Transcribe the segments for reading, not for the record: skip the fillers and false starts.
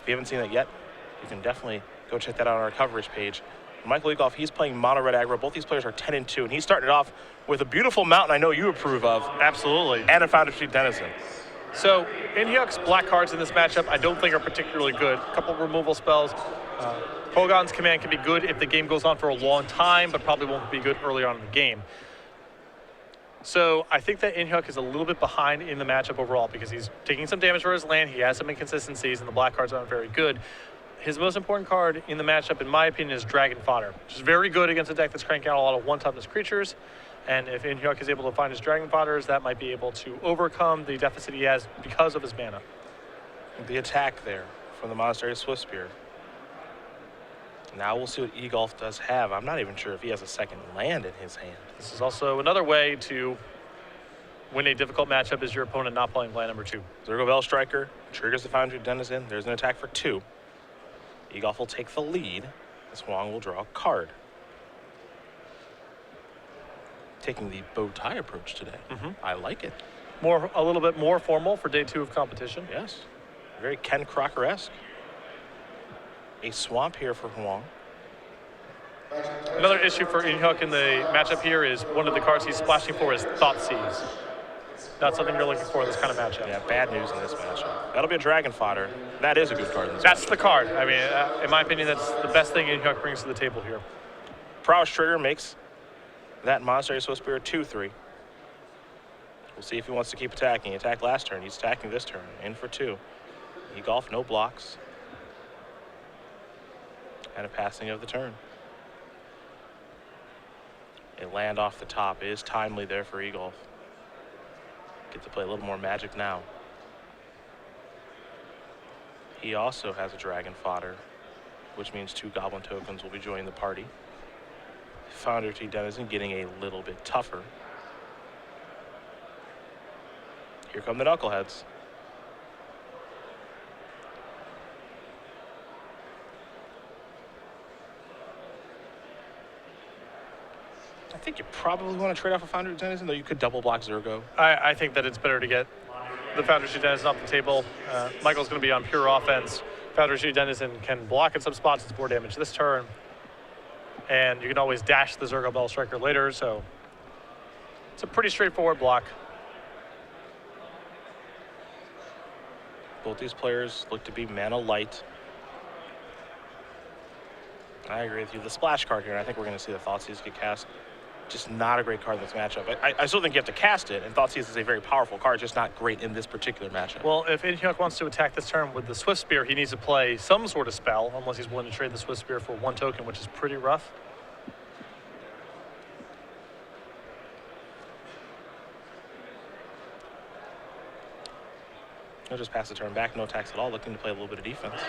you haven't seen that yet, you can definitely go check that out on our coverage page. Michael Egolf, he's playing mono red aggro. Both these players are 10-2, and he started off with a beautiful mountain I know you approve of. Absolutely. And a Foundry Street Denizen. So Inuk's black cards in this matchup I don't think are particularly good. A couple removal spells. Pogon's command can be good if the game goes on for a long time, but probably won't be good early on in the game. So I think that Inuk is a little bit behind in the matchup overall because he's taking some damage for his land. He has some inconsistencies, and the black cards aren't very good. His most important card in the matchup, in my opinion, is Dragon Fodder, which is very good against a deck that's cranking out a lot of one-toughness creatures. And if Inuk is able to find his Dragon Fodders, that might be able to overcome the deficit he has because of his mana. The attack there from the Monastery Swiftspear. Now we'll see what Egolf does have. I'm not even sure if he has a second land in his hand. This is also another way to win a difficult matchup is your opponent not playing land number 2. Zergo Bell Striker triggers the Foundry Denizen. There's an attack for 2. Egolf will take the lead as Hwang will draw a card. Taking the bow tie approach today. I like it. A little bit more formal for day 2 of competition. Yes. Very Ken Crocker-esque. A swamp here for Hwang. Another issue for Inuk in the matchup here is one of the cards he's splashing for is Thoughtseize. Not something you're looking for in this kind of matchup. Yeah, bad news in this matchup. That'll be a Dragon Fodder. That is a good card in this That's matchup. the card. I mean, in my opinion, that's the best thing Inuk brings to the table here. Prowess Trigger makes that Monastery Swiftspear 2/3. We'll see if he wants to keep attacking. He attacked last turn. He's attacking this turn. In for 2. Egolf, no blocks. And a passing of the turn. A land off the top is timely there for Egolf. Get to play a little more Magic now. He also has a Dragon Fodder, which means 2 Goblin tokens will be joining the party. Foundry Street Denizen getting a little bit tougher. Here come the Knuckleheads. I think you probably want to trade off a Foundry Denizen, though you could double block Zergo. I think that it's better to get the Foundry Street Denizen off the table. Michael's going to be on pure offense. Foundry Street Denizen can block in some spots. It's more damage this turn. And you can always dash the Zergo Bell Striker later, so it's a pretty straightforward block. Both these players look to be mana light. I agree with you. The splash card here, I think we're going to see the Thoughtseize get cast. Just not a great card in this matchup. I still think you have to cast it, and Thoughtseize is a very powerful card, just not great in this particular matchup. Well, if Inuk wants to attack this turn with the Swiftspear, he needs to play some sort of spell, unless he's willing to trade the Swiftspear for 1 token, which is pretty rough. He'll just pass the turn back, no attacks at all, looking to play a little bit of defense.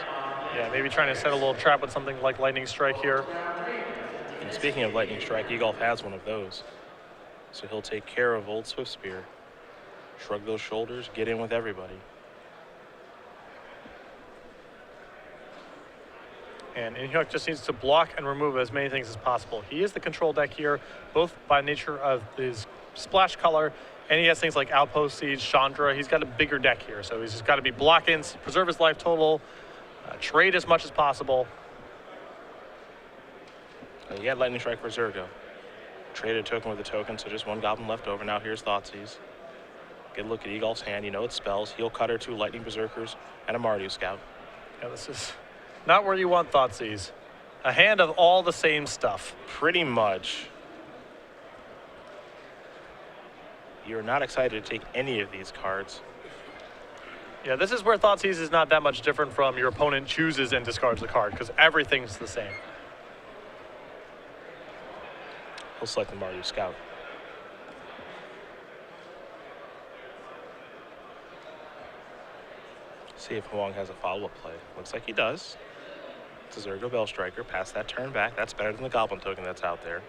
Yeah, maybe trying to set a little trap with something like Lightning Strike here. And speaking of Lightning Strike, Egolf has one of those. So he'll take care of old Swiftspear. Shrug those shoulders, get in with everybody. And Inuk just needs to block and remove as many things as possible. He is the control deck here, both by nature of his splash color, and he has things like Outpost Siege, Chandra. He's got a bigger deck here, so he's just got to be blocking, preserve his life total, trade as much as possible. You got Lightning Strike for Zergo. Traded a token with a token, so just 1 Goblin left over. Now here's Thoughtseize. Get a look at Egolf's hand. You know it spells. Heal Cutter, 2 Lightning Berserkers, and a Mardu Scout. Yeah, this is not where you want Thoughtseize. A hand of all the same stuff. Pretty much. You're not excited to take any of these cards. Yeah, this is where Thoughtseize is not that much different from your opponent chooses and discards the card, because everything's the same. He'll select the Mardu Scout. See if Hwang has a follow-up play. Looks like he does. It's a Zergo Bell Striker. Pass that turn back. That's better than the Goblin token that's out there.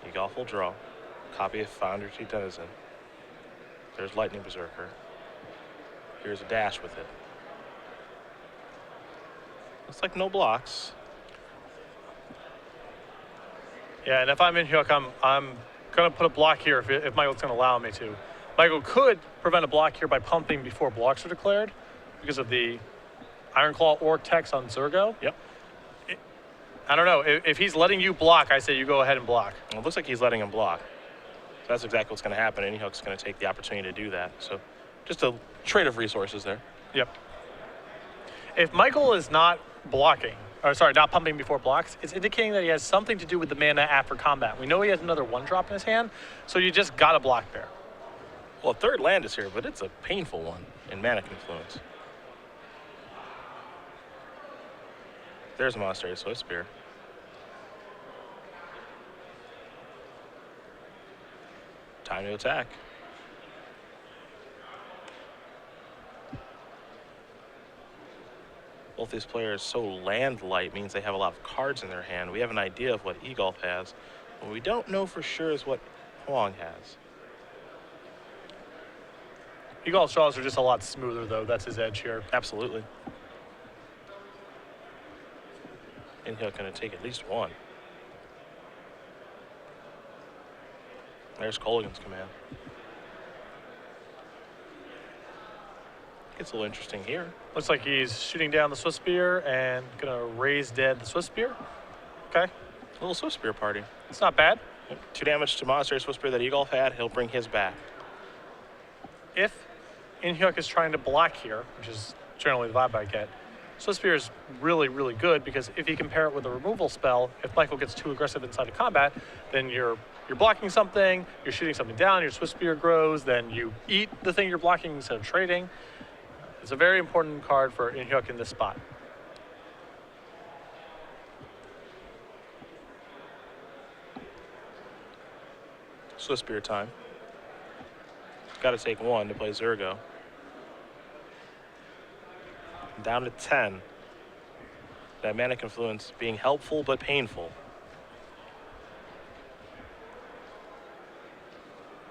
Egolf will draw. Copy of Foundry Street Denizen. There's Lightning Berserker. Here's a dash with it. Looks like no blocks. Yeah, and if I'm Inuk, I'm going to put a block here if Michael's going to allow me to. Michael could prevent a block here by pumping before blocks are declared because of the Iron Claw or Tex on Zergo. Yep. I don't know. If he's letting you block, I say you go ahead and block. Well, it looks like he's letting him block. So that's exactly what's going to happen. Inuk's going to take the opportunity to do that. So just a trade of resources there. Yep. If Michael is not blocking, or sorry, not pumping before blocks, it's indicating that he has something to do with the mana after combat. We know he has another 1-drop in his hand, so you just got to block there. Well, a third land is here, but it's a painful one in Mana Confluence. There's a Monastery Swiftspear. Time to attack. Both these players so land light means they have a lot of cards in their hand. We have an idea of what Egolf has. What we don't know for sure is what Hwang has. Egolf's draws are just a lot smoother, though. That's his edge here. Absolutely. Inuk going to take at least one. There's Kolaghan's command. Gets a little interesting here. Looks like he's shooting down the Swiftspear and going to raise dead the Swiftspear. Okay. A little Swiftspear party. It's not bad. 2 damage to Monastery Swiftspear that Egolf had. He'll bring his back. If Inuk is trying to block here, which is generally the vibe I get, Swiftspear is really, really good because if you compare it with a removal spell, if Michael gets too aggressive inside of combat, then you're blocking something, you're shooting something down, your Swiftspear grows, then you eat the thing you're blocking instead of trading. It's a very important card for Inuk in this spot. Swiftspear time. Got to take 1 to play Zergo. Down to 10. That Mana Confluence being helpful but painful.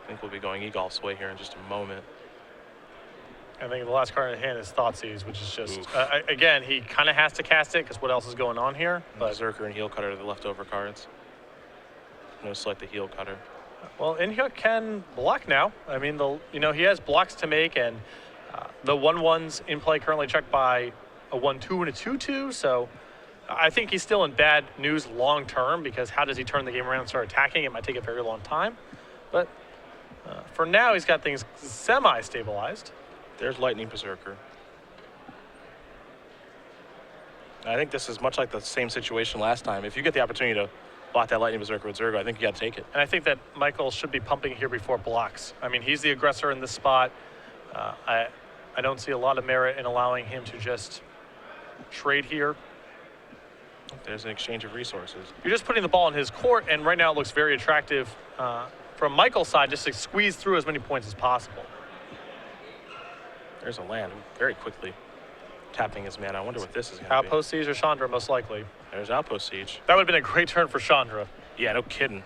I think we'll be going Egolf's way here in just a moment. I think the last card in hand is Thoughtseize, which is just, again, he kind of has to cast it because what else is going on here? But Berserker and Heel Cutter are the leftover cards. No, select the Heel Cutter. Well, Inuk can block now. I mean, he has blocks to make, and the 1/1s in play currently checked by a 1/2 and a 2/2. So I think he's still in bad news long term because how does he turn the game around and start attacking? It might take a very long time. But for now, he's got things semi-stabilized. There's Lightning Berserker. I think this is much like the same situation last time. If you get the opportunity to block that Lightning Berserker with Zergo, I think you got to take it. And I think that Michael should be pumping here before blocks. I mean, he's the aggressor in this spot. I don't see a lot of merit in allowing him to just trade here. There's an exchange of resources. You're just putting the ball in his court, and right now it looks very attractive from Michael's side just to squeeze through as many points as possible. There's a land very quickly tapping his mana. I wonder what this is going to be. Outpost Siege or Chandra, most likely. There's Outpost Siege. That would have been a great turn for Chandra. Yeah, no kidding.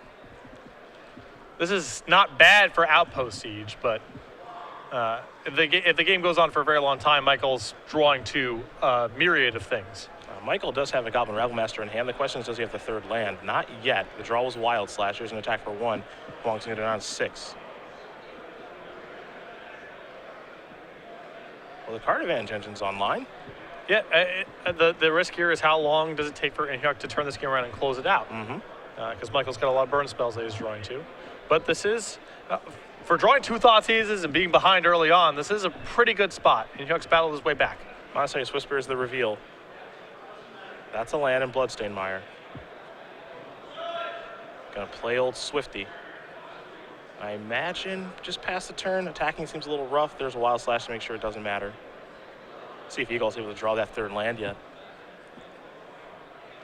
This is not bad for Outpost Siege, but if the game goes on for a very long time, Michael's drawing to a myriad of things. Michael does have a Goblin Rabblemaster in hand. The question is, does he have the third land? Not yet. The draw was Wild Slash. There's an attack for 1. Hwang's going to go down 6. Well, the card advantage engine's online. Yeah, the risk here is how long does it take for Inuk to turn this game around and close it out? Because Michael's got a lot of burn spells that he's drawing to. But this is, for drawing 2 Thoughtseizes and being behind early on, this is a pretty good spot. Inuk's battled his way back. Monastery Swiftspear is the reveal. That's a land in Bloodstained Mire. Gonna play old Swifty. I imagine just past the turn, attacking seems a little rough. There's a Wild Slash to make sure it doesn't matter. See if Egolf's able to draw that third land yet.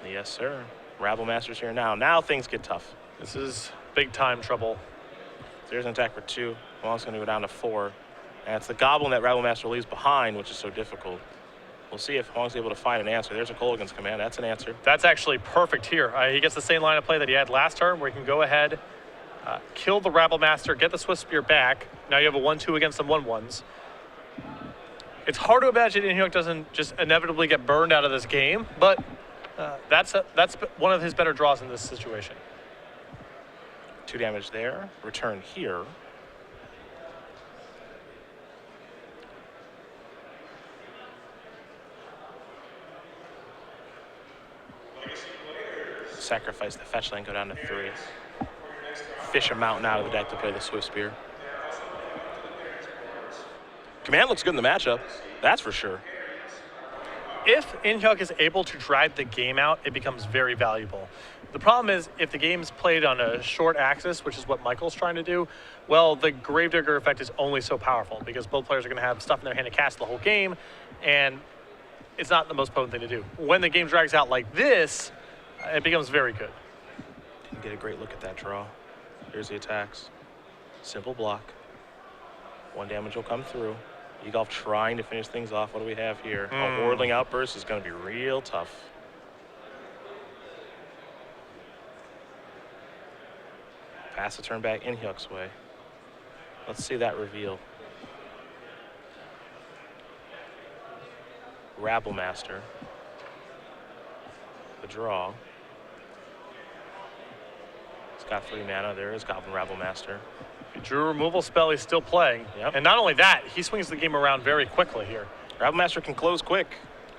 Yes, sir. Rabblemaster's here now. Now things get tough. This is big time trouble. There's an attack for 2. Hwang's going to go down to 4. And it's the Goblin that Rabblemaster leaves behind, which is so difficult. We'll see if Hwang's able to find an answer. There's a Kolaghan's command. That's an answer. That's actually perfect here. He gets the same line of play that he had last turn, where he can go ahead, kill the Rabblemaster, get the Swiftspear back. Now you have a 1/2 against the 1/1s. It's hard to imagine Inuk doesn't just inevitably get burned out of this game, but that's one of his better draws in this situation. 2 damage there. Return here. sacrifice the fetch land, go down to 3. Fish a mountain out of the deck to play the Swift Spear. Command looks good in the matchup, that's for sure. If Inuk is able to drive the game out, it becomes very valuable. The problem is if the game's played on a short axis, which is what Michael's trying to do, well, the Gravedigger effect is only so powerful because both players are going to have stuff in their hand to cast the whole game, and it's not the most potent thing to do. When the game drags out like this, it becomes very good. Didn't get a great look at that draw. Here's the attacks. Simple block. 1 damage will come through. Egolf trying to finish things off. What do we have here? A Whirling Outburst is going to be real tough. Pass the turn back in Hyuk's way. Let's see that reveal. Rabble Master. The draw. He's got 3 mana. There is Goblin Rabble Master. He drew a removal spell, he's still playing. Yep. And not only that, he swings the game around very quickly here. Rabble Master can close quick.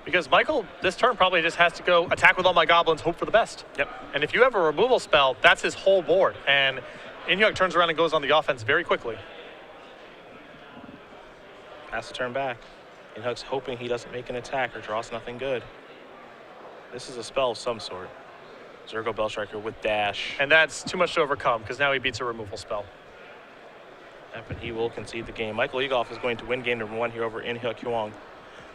Because Michael, this turn probably just has to go attack with all my goblins, hope for the best. Yep. And if you have a removal spell, that's his whole board. And Inuk turns around and goes on the offense very quickly. Pass the turn back. Inuk's hoping he doesn't make an attack or draws nothing good. This is a spell of some sort. Zergo Bellstriker with dash. And that's too much to overcome because now he beats a removal spell. Yep, and he will concede the game. Michael Egolf is going to win game number 1 here over Inuk Hwang.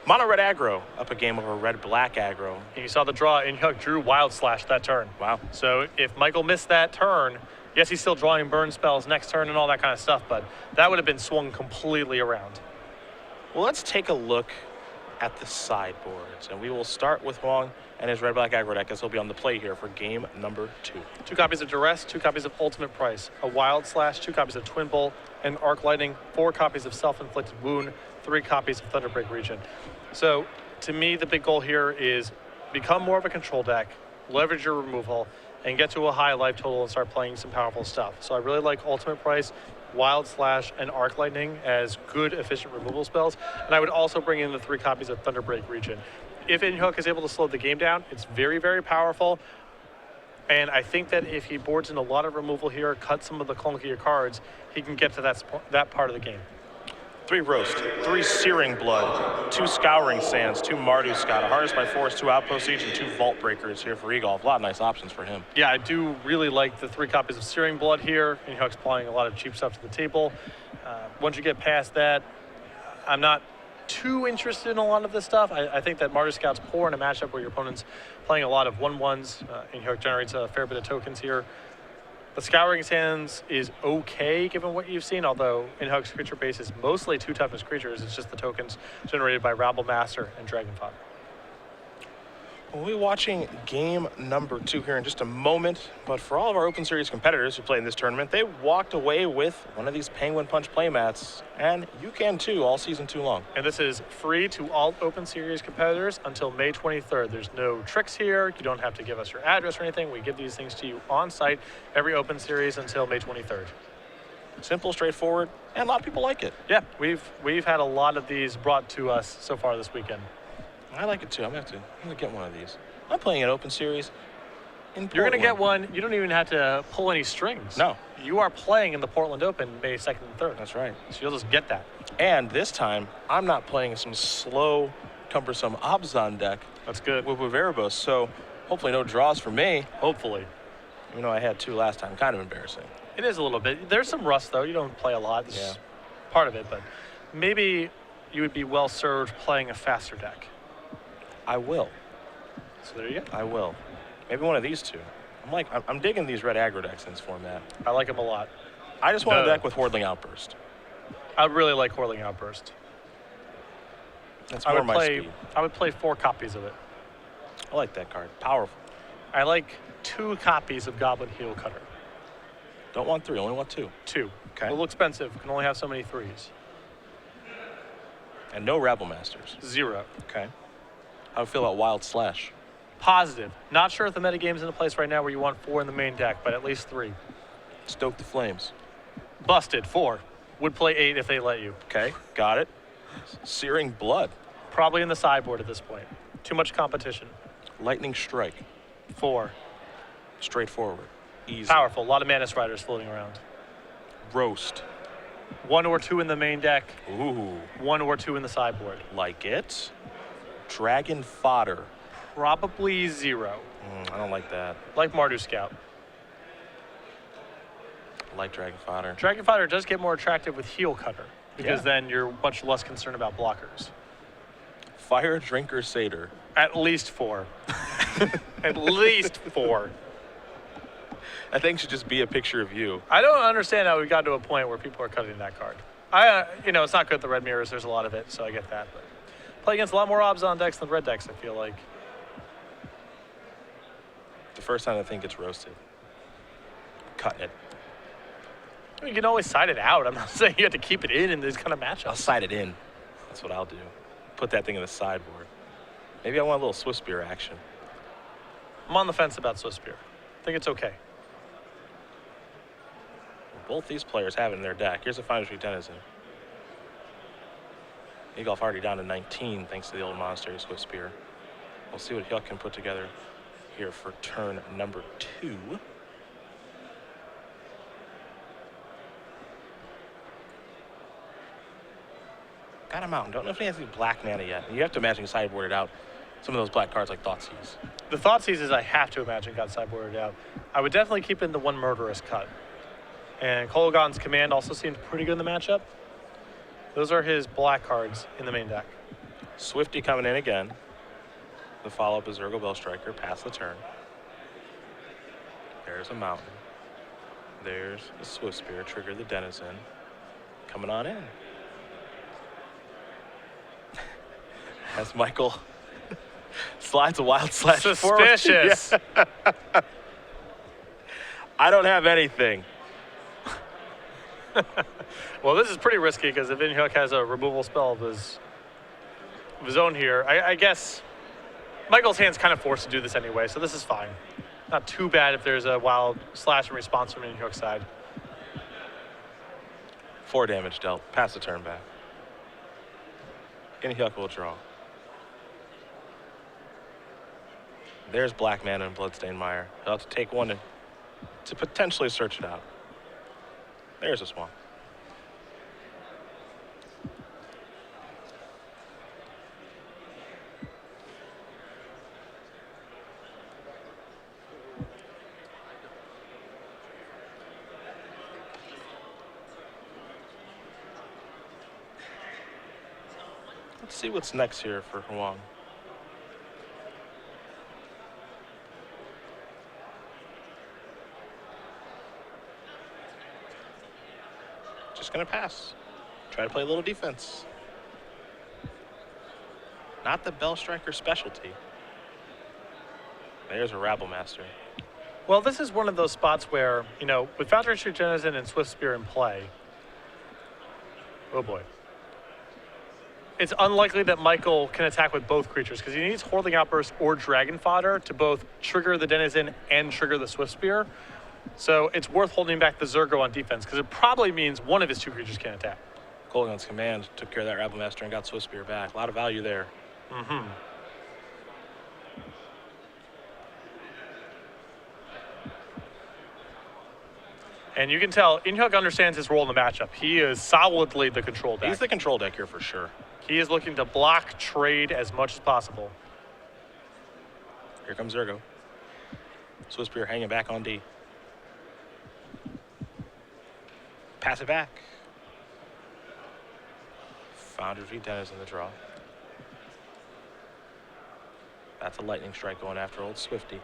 Mono red aggro up a game over red black aggro. And you saw the draw. Inuk drew Wild Slash that turn. Wow. So if Michael missed that turn, yes, he's still drawing burn spells next turn and all that kind of stuff, but that would have been swung completely around. Well, let's take a look at the sideboards, and we will start with Hwang and his red black aggro deck as he'll be on the play here for game number 2. 2 copies of Duress, 2 copies of Ultimate Price, a Wild Slash, 2 copies of Twin Bolt, and Arc Lightning, 4 copies of Self-Inflicted Wound, 3 copies of Thunderbreak Region. So, to me, the big goal here is become more of a control deck, leverage your removal, and get to a high life total and start playing some powerful stuff. So I really like Ultimate Price, Wild Slash, and Arc Lightning as good, efficient removal spells. And I would also bring in the 3 copies of Thunderbreak Region. If Inuk is able to slow the game down, it's very, very powerful. And I think that if he boards in a lot of removal here, cut some of the clunkier cards, he can get to that part of the game. 3 Roast, 3 Searing Blood, 2 Scouring Sands, 2 Mardu Scout, a Harness by Force, 2 Outpost Siege, and 2 Vault Breakers here for Egolf. A lot of nice options for him. Yeah, I do really like the 3 copies of Searing Blood here. Inuk's playing a lot of cheap stuff to the table. Once you get past that, I'm not too interested in a lot of this stuff. I think that Mardu Scout's poor in a matchup where your opponent's playing a lot of 1/1s. Inuk generates a fair bit of tokens here. The Scouring Sands is okay given what you've seen, although Inuk's creature base is mostly 2 toughness creatures. It's just the tokens generated by Rabble Master and Dragonfire. We'll be watching game number 2 here in just a moment, but for all of our Open Series competitors who play in this tournament, they walked away with one of these Penguin Punch playmats, and you can too all season 2 long. And this is free to all Open Series competitors until May 23rd. There's no tricks here. You don't have to give us your address or anything. We give these things to you on site every Open Series until May 23rd. Simple, straightforward, and a lot of people like it. Yeah, we've had a lot of these brought to us so far this weekend. I like it too. I'm gonna get one of these. I'm playing an Open Series in Portland. You're gonna get one. You don't even have to pull any strings. No. You are playing in the Portland Open May 2nd and 3rd. That's right. So you'll just get that. And this time, I'm not playing some slow, cumbersome Abzan deck. That's good. With Erebos, so hopefully no draws for me. Hopefully. Even though I had 2 last time, kind of embarrassing. It is a little bit. There's some rust though. You don't play a lot. This is part of it, but maybe you would be well served playing a faster deck. I will. So there you go. I will. Maybe one of these 2. I'm digging these red aggro decks in this format. I like them a lot. I just want a deck with Hordling Outburst. I really like Whirling Outburst. That's more my speed. I would play 4 copies of it. I like that card. Powerful. I like 2 copies of Goblin Heel Cutter. Don't want 3, only want 2. 2. Okay. A little expensive. Can only have so many 3s. And no Rabble Masters. 0. Okay. How do you feel about Wild Slash? Positive. Not sure if the metagame's in a place right now where you want 4 in the main deck, but at least 3. Stoke the Flames. Busted. 4. Would play 8 if they let you. Okay, got it. Searing Blood. Probably in the sideboard at this point. Too much competition. Lightning Strike. 4. Straightforward. Easy. Powerful. A lot of Mantis Riders floating around. Roast. 1 or 2 in the main deck. Ooh. 1 or 2 in the sideboard. Like it. Dragon Fodder. Probably 0. I don't like that. Like Mardu Scout. I like Dragon Fodder. Dragon Fighter does get more attractive with Heel Cutter because Yeah. then you're much less concerned about blockers. Fire Drinker Satyr. At least 4. At least 4. That thing should just be a picture of you. I don't understand how we got to a point where people are cutting that card. It's not good, the red mirrors, there's a lot of it, so I get that. But play against a lot more Obzon decks than red decks, I feel like. The first time I think it's roasted. Cutting it. You can always side it out. I'm not saying you have to keep it in these kind of matchups. I'll side it in. That's what I'll do. Put that thing in the sideboard. Maybe I want a little Swiss Spear action. I'm on the fence about Swiss Spear. I think it's okay. Both these players have it in their deck. Here's a Foundry Tree Denizen. Egolf already down to 19 thanks to the old Monastery Swiss Spear. We'll see what Hyuk can put together here for turn number 2. Got him out. Don't know if he has any black mana yet. You have to imagine he sideboarded out some of those black cards like Thoughtseize. The Thoughtseizes I have to imagine got sideboarded out. I would definitely keep in the one Murderous Cut. And Kolaghan's Command also seemed pretty good in the matchup. Those are his black cards in the main deck. Swifty coming in again. The follow-up is Zergo Bellstriker, pass the turn. There's a Mountain. There's the Swift Spear, trigger the Denizen. Coming on in. As Michael slides a Wild Slash forward. Suspicious. Yeah. I don't have anything. Well, this is pretty risky because if Inuk has a removal spell of his own here, I guess Michael's hand's kind of forced to do this anyway, so this is fine. Not too bad if there's a Wild Slash in response from Inuk's side. 4 damage dealt. Pass the turn back. Inuk will draw. There's black mana and Bloodstained Mire. He'll have to take one to potentially search it out. There's a Swamp. Let's see what's next here for Hwang. Just gonna pass. Try to play a little defense. Not the Bellstriker specialty. There's a Rabble Master. Well, this is one of those spots where, with Foundry Tree Denizen and Swift Spear in play, oh boy. It's unlikely that Michael can attack with both creatures because he needs Whirling Outburst or Dragon Fodder to both trigger the Denizen and trigger the Swift Spear. So it's worth holding back the Zergo on defense because it probably means one of his 2 creatures can't attack. Kolaghan's Command took care of that Rabble Master and got Swift Spear back. A lot of value there. Mm-hmm. And you can tell Inuk understands his role in the matchup. He is solidly the control deck. He's the control deck here for sure. He is looking to block trade as much as possible. Here comes Zergo. Swift Spear hanging back on D. Pass it back. Foundry Tree Denizen in the draw. That's a lightning strike going after old Swifty.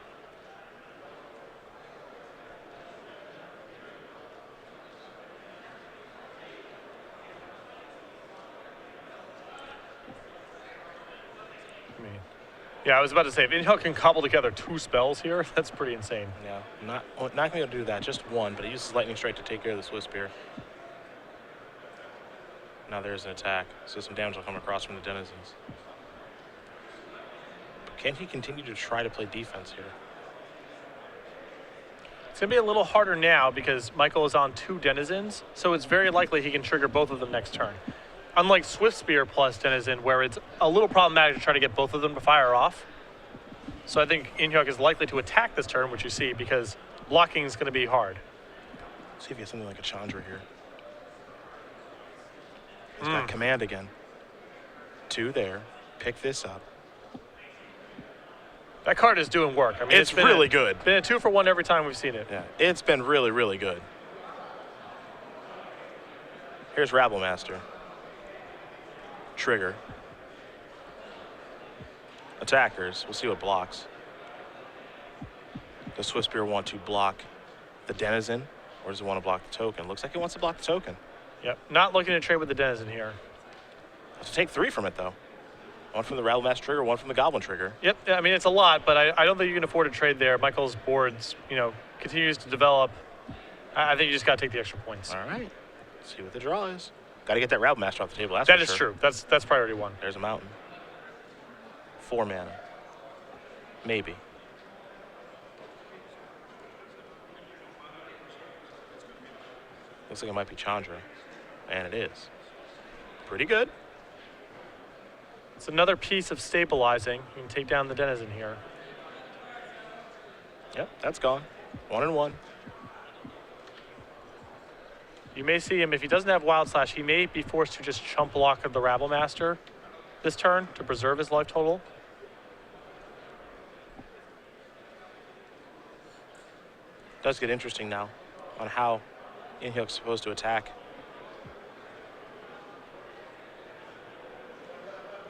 Yeah, I was about to say, if Inuk can cobble together 2 spells here, that's pretty insane. Yeah, not going to do that, just one, but he uses Lightning Strike to take care of the Swift Spear. Now there's an attack, so some damage will come across from the Denizens. But can he continue to try to play defense here? It's going to be a little harder now because Michael is on 2 Denizens, so it's very likely he can trigger both of them next turn. Unlike Swift Spear plus Denizen, where it's a little problematic to try to get both of them to fire off. So I think Inuk is likely to attack this turn, which you see, because blocking is going to be hard. See if he has something like a Chandra here. He's got command again. 2 there. Pick this up. That card is doing work. I mean, it's really good. Been a 2-for-1 every time we've seen it. Yeah, it's been really, really good. Here's Rabble Master. Trigger. Attackers. We'll see what blocks. Does Swiftspear want to block the Denizen, or does it want to block the token? Looks like he wants to block the token. Yep. Not looking to trade with the Denizen here. Have to take 3 from it, though. 1 from the Rabble Master trigger, 1 from the Goblin trigger. Yep. I mean, it's a lot, but I don't think you can afford to trade there. Michael's boards, continues to develop. I think you just got to take the extra points. All right. See what the draw is. Got to get that Rabble Master off the table. That is true. That's priority 1. There's a mountain. 4 mana. Maybe. Looks like it might be Chandra. And it is. Pretty good. It's another piece of stabilizing. You can take down the Denizen here. Yep, that's gone. 1 and 1. You may see him, if he doesn't have Wild Slash, he may be forced to just chump block the Rabble Master this turn to preserve his life total. It does get interesting now on how Inhyuk's supposed to attack.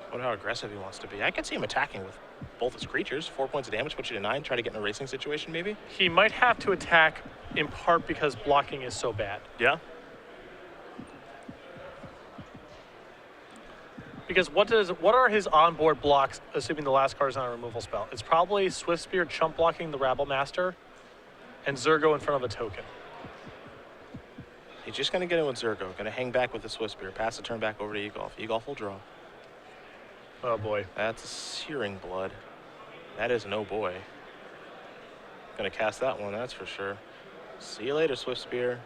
I wonder how aggressive he wants to be. I could see him attacking with both his creatures. 4 points of damage, put you to 9, try to get in a racing situation maybe? He might have to attack in part because blocking is so bad. Yeah. Because what are his onboard blocks, assuming the last card is not a removal spell? It's probably Swiftspear chump blocking the Rabble Master and Zergo in front of a token. He's just going to get in with Zergo. Going to hang back with the Swiftspear. Pass the turn back over to Egolf. Egolf will draw. Oh boy. That's Searing Blood. That is an oh boy. Going to cast that one, that's for sure. See you later, Swiftspear.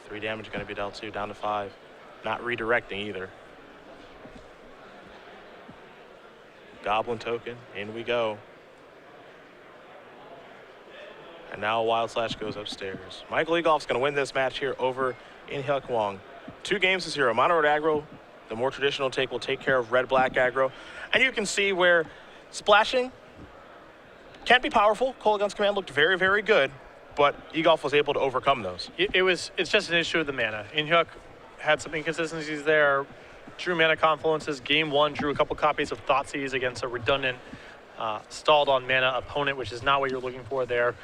3 damage going to be dealt to, down to 5. Not redirecting either. Goblin token, in we go. And now Wild Slash goes upstairs. Michael Egolf's going to win this match here over Hyuk Hwang. 2 games to 0. Mono red aggro, the more traditional take, will take care of red-black aggro. And you can see where splashing can't be powerful. Kolaghan's command looked very, very good, but Egolf was able to overcome those. It's just an issue of the mana. Hyuk had some inconsistencies there. Drew mana confluences. Game 1 drew a couple copies of Thoughtseize against a redundant stalled on mana opponent, which is not what you're looking for there.